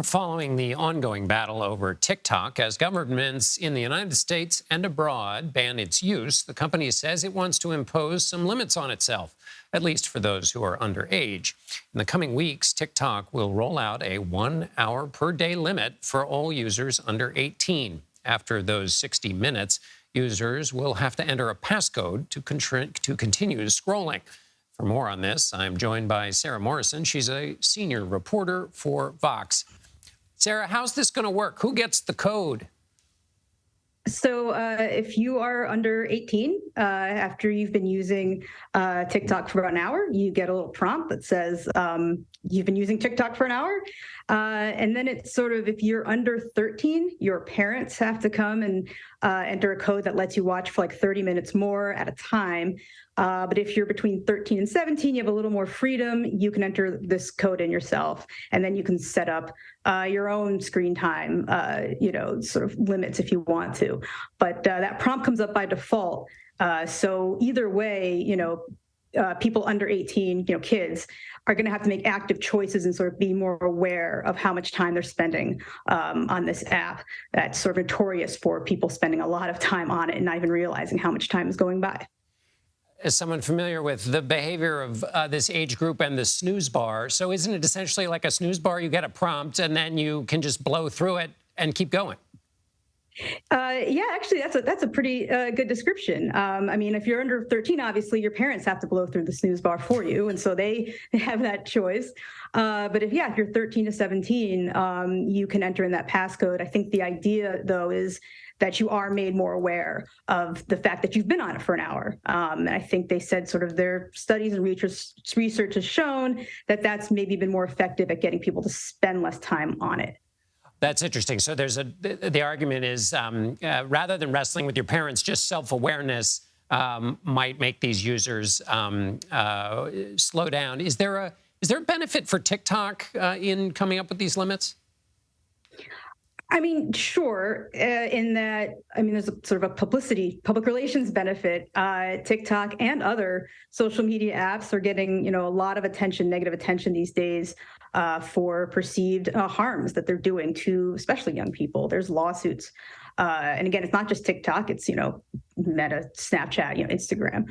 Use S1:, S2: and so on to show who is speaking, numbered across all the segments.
S1: Following the ongoing battle over TikTok, as governments in the United States and abroad ban its use, the company says it wants to impose some limits on itself, at least for those who are underage. In the coming weeks, TikTok will roll out a 1 hour per day limit for all users under 18. After those 60 minutes, users will have to enter a passcode to continue scrolling. For more on this, I'm joined by Sarah Morrison. She's a senior reporter for Vox. Sarah, how's this going to work? Who gets the code?
S2: So if you are under 18, after you've been using TikTok for about an hour, you get a little prompt that says you've been using TikTok for an hour. And then it's sort of, if you're under 13, your parents have to come and enter a code that lets you watch for like 30 minutes more at a time. But if you're between 13 and 17, you have a little more freedom. You can enter this code in yourself, and then you can set up your own screen time, sort of limits if you want to. But that prompt comes up by default. So either way, people under 18, kids are going to have to make active choices and sort of be more aware of how much time they're spending on this app. That's sort of notorious for people spending a lot of time on it and not even realizing how much time is going by.
S1: As someone familiar with the behavior of this age group and the snooze bar, so isn't it essentially like a snooze bar? You get a prompt and then you can just blow through it and keep going.
S2: Yeah, actually, that's a pretty good description. I mean, if you're under 13, obviously your parents have to blow through the snooze bar for you, and so they have that choice. But if you're 13 to 17, you can enter in that passcode. I think the idea, though, is that you are made more aware of the fact that you've been on it for an hour. And I think they said sort of their studies and research has shown that that's maybe been more effective at getting people to spend less time on it.
S1: That's interesting. So the argument is rather than wrestling with your parents, just self-awareness might make these users slow down. Is there a benefit for TikTok in coming up with these limits?
S2: I mean, sure. In that, there's a sort of a public relations benefit. TikTok and other social media apps are getting, a lot of attention, negative attention these days for perceived harms that they're doing to especially young people. There's lawsuits. And again, it's not just TikTok. It's, Meta, Snapchat, Instagram.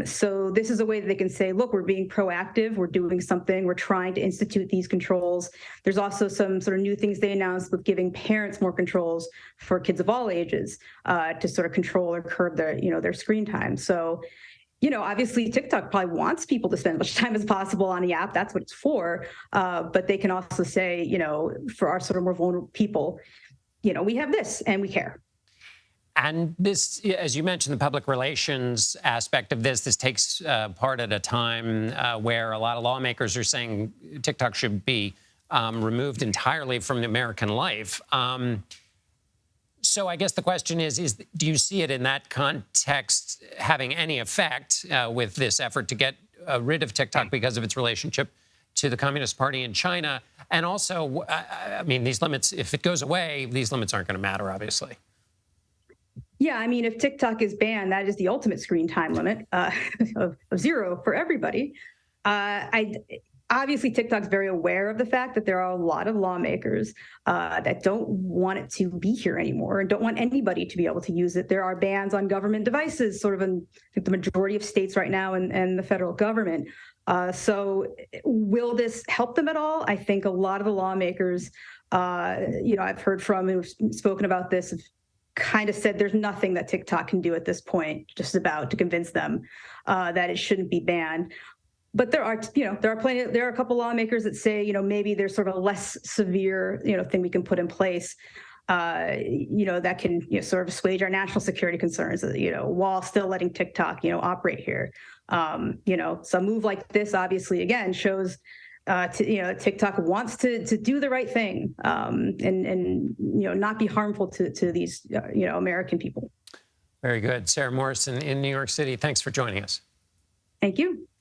S2: So this is a way that they can say, look, we're being proactive. We're doing something. We're trying to institute these controls. There's also some sort of new things they announced with giving parents more controls for kids of all ages to sort of control or curb their screen time. So, obviously TikTok probably wants people to spend as much time as possible on the app. That's what it's for. But they can also say, for our sort of more vulnerable people, we have this and we care.
S1: And this, as you mentioned, the public relations aspect of this takes part at a time where a lot of lawmakers are saying TikTok should be removed entirely from American life. So I guess the question is, do you see it in that context having any effect with this effort to get rid of TikTok because of its relationship to the Communist Party in China? And also, these limits, if it goes away, these limits aren't going to matter, obviously.
S2: Yeah, if TikTok is banned, that is the ultimate screen time limit of 0 for everybody. Obviously, TikTok's very aware of the fact that there are a lot of lawmakers that don't want it to be here anymore and don't want anybody to be able to use it. There are bans on government devices, sort of in the majority of states right now and the federal government. So will this help them at all? I think a lot of the lawmakers, I've heard from who've spoken about this, kind of said there's nothing that TikTok can do at this point, just about to convince them that it shouldn't be banned. But there are a couple lawmakers that say, maybe there's sort of a less severe, thing we can put in place, that can, sort of assuage our national security concerns, while still letting TikTok, operate here. So a move like this, obviously, again, shows TikTok wants to do the right thing and not be harmful to these American people.
S1: Very good. Sarah Morrison in New York City. Thanks for joining us.
S2: Thank you.